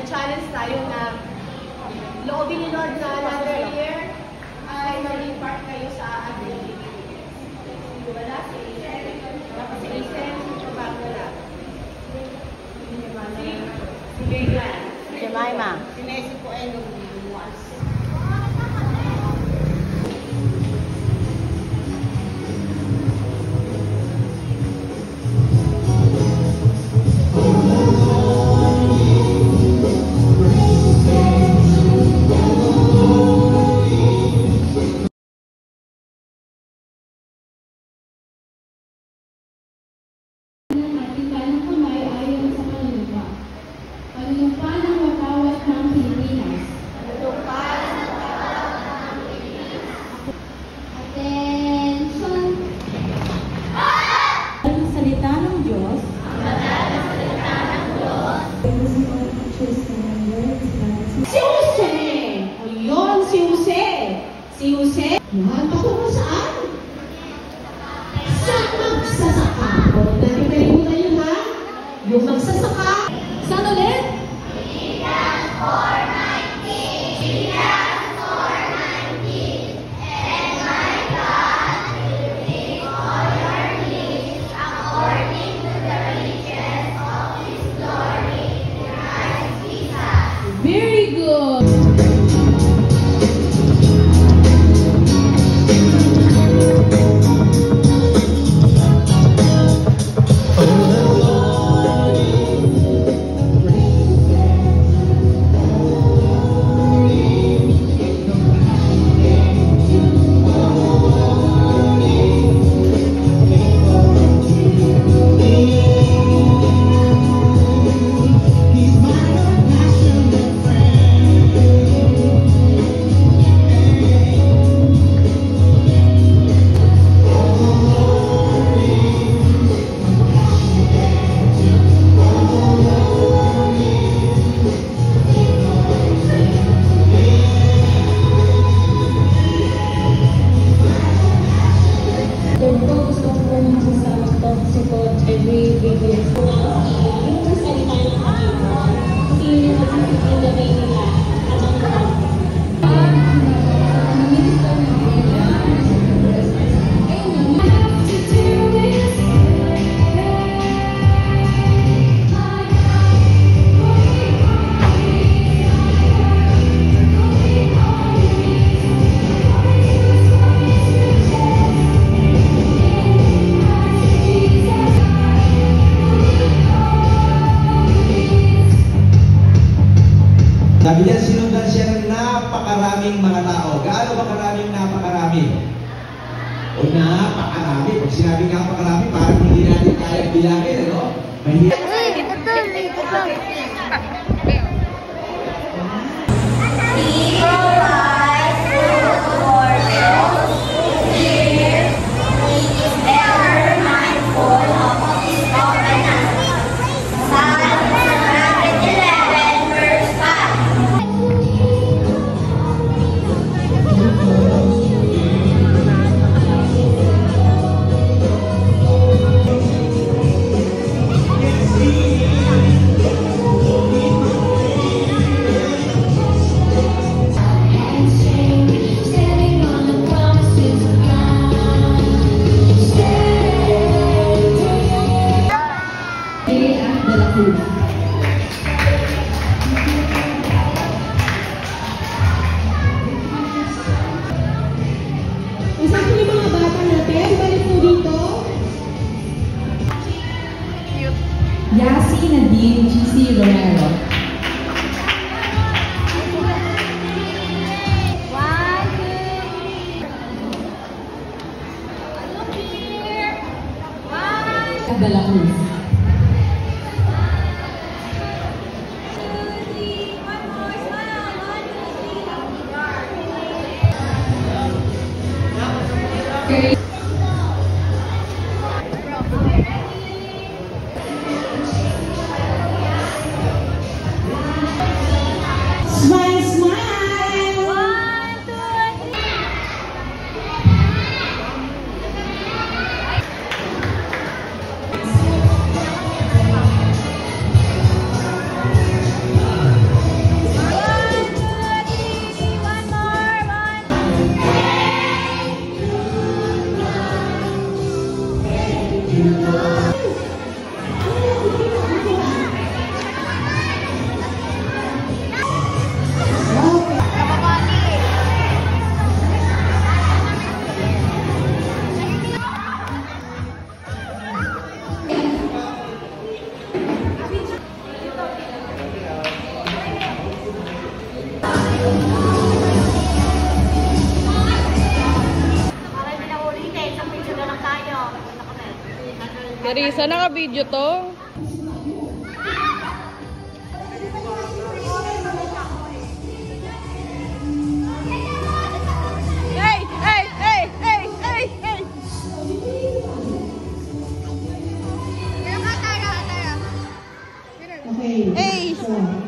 challenge tayo na loobin ni Lord na another year ay maging part kayo sa ating wala si Aisen, si Aisen, si Chobagula, si Gaylan, si Jemima, si Nessie po ay lumiwas. Si Jose, yan, patungo saan? Sa magsasaka. O, natin kalimutan yun ha? Yung magsasaka. Saan ulit? Ephesians 4:19. Ephesians 4:19. And my God will meet all your needs according to the riches of His glory in Christ Jesus. Very good. Sabi niya, sinundan siya ng napakaraming mga tao. Gaano ba karaming napakarami? O napakarami. Pag sinabi napakarami, parang hindi natin kaya bilangin, ano? Mahirap. Yasi Nadine GC Romero. De la Cruz. Smile, smile! 1, 2, 3. Marisa, naka-video to. Hey! Hey! Hey! Hey! Hey! Hey! Okay. Hey! So,